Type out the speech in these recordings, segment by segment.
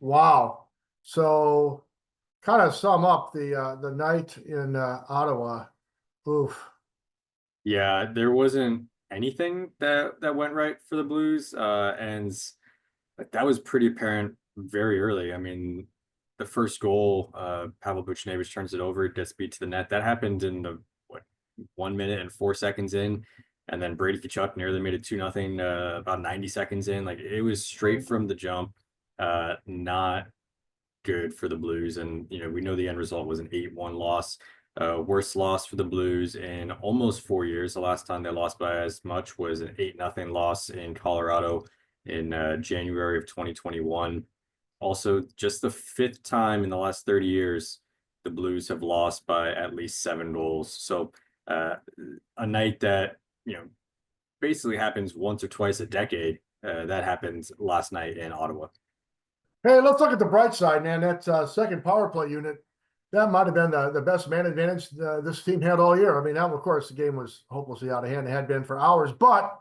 Wow. So kind of sum up the night in Ottawa. Oof. Yeah, there wasn't anything that went right for the Blues, and like that was pretty apparent very early. I mean, the first goal, Pavel Buchnevich turns it over, gets beat to the net. That happened in the what 1 minute and 4 seconds in, and then Brady Tkachuk nearly made it 2-0 about 90 seconds in. Like it was straight from the jump, not good for the Blues. And, we know the end result was an 8-1 loss. Worst loss for the Blues in almost 4 years. The last time they lost by as much was an 8-0 loss in Colorado in January of 2021. Also, just the fifth time in the last 30 years, the Blues have lost by at least 7 goals. So, uh, a night that, basically happens once or twice a decade. That happened last night in Ottawa. Hey, let's look at the bright side, man. That second power play unit, that might have been the best man advantage this team had all year. I mean, now, of course, the game was hopelessly out of hand. It had been for hours, but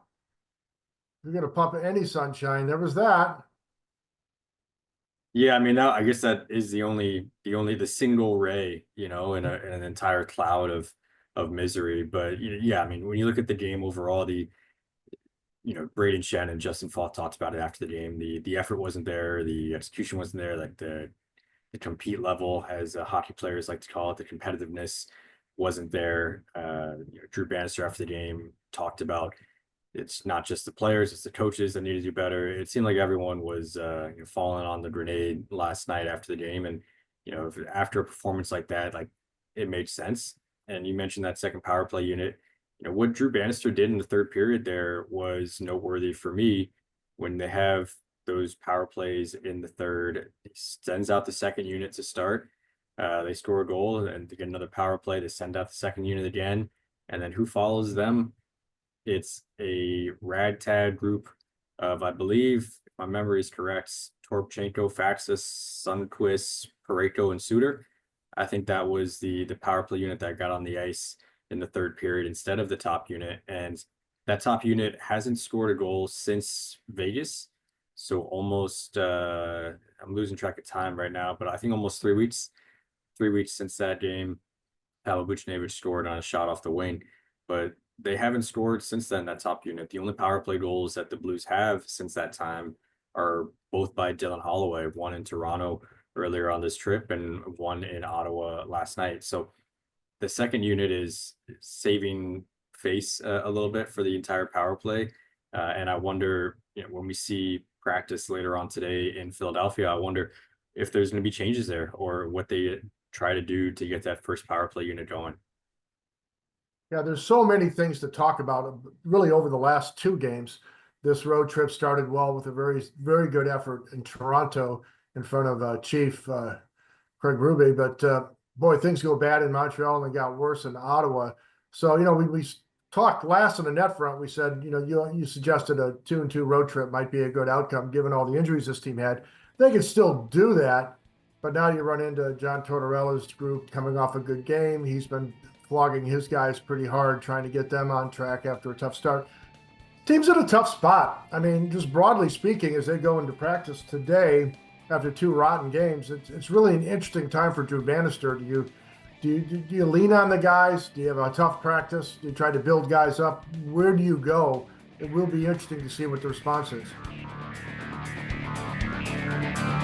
if you're going to pump any sunshine, there was that. Yeah, I mean, I guess that is the single ray, in an entire cloud of misery. But yeah, I mean, when you look at the game overall, Braden Shen and Justin Falk talked about it after the game. The effort wasn't there, the execution wasn't there, like the compete level, as hockey players like to call it, the competitiveness wasn't there. Drew Bannister after the game talked about it's not just the players, it's the coaches that need to do better. It seemed like everyone was falling on the grenade last night after the game. And, after a performance like that, like it made sense. And you mentioned that second power play unit. What Drew Bannister did in the third period there was noteworthy for me. When they have those power plays in the third, he sends out the second unit to start. They score a goal and they get another power play. They send out the second unit again. And then who follows them? It's a ragtag group of, I believe, if my memory is correct, Torpchenko, Faxas, Sundquist, Pareko, and Suter. I think that was the power play unit that got on the ice in the third period instead of the top unit. And that top unit hasn't scored a goal since Vegas. So almost, I'm losing track of time right now, but I think almost 3 weeks. 3 weeks since that game, Pavel Buchnevich scored on a shot off the wing. But they haven't scored since then, that top unit. The only power play goals that the Blues have since that time are both by Dylan Holloway, one in Toronto earlier on this trip and one in Ottawa last night. So the second unit is saving face a little bit for the entire power play. And I wonder, when we see practice later on today in Philadelphia, I wonder if there's going to be changes there or what they try to do to get that first power play unit going. Yeah, there's so many things to talk about really over the last two games. This road trip started well with a very, very good effort in Toronto in front of Chief Craig Berube. But boy, things go bad in Montreal and they got worse in Ottawa. So, we talked last on the net front. We said, you suggested a 2-2 road trip might be a good outcome given all the injuries this team had. They could still do that. But now you run into John Tortorella's group coming off a good game. He's been flogging his guys pretty hard, trying to get them on track after a tough start. Team's in a tough spot. I mean, just broadly speaking, as they go into practice today after two rotten games, it's really an interesting time for Drew Bannister. Do you lean on the guys? Do you have a tough practice? Do you try to build guys up? Where do you go? It will be interesting to see what the response is.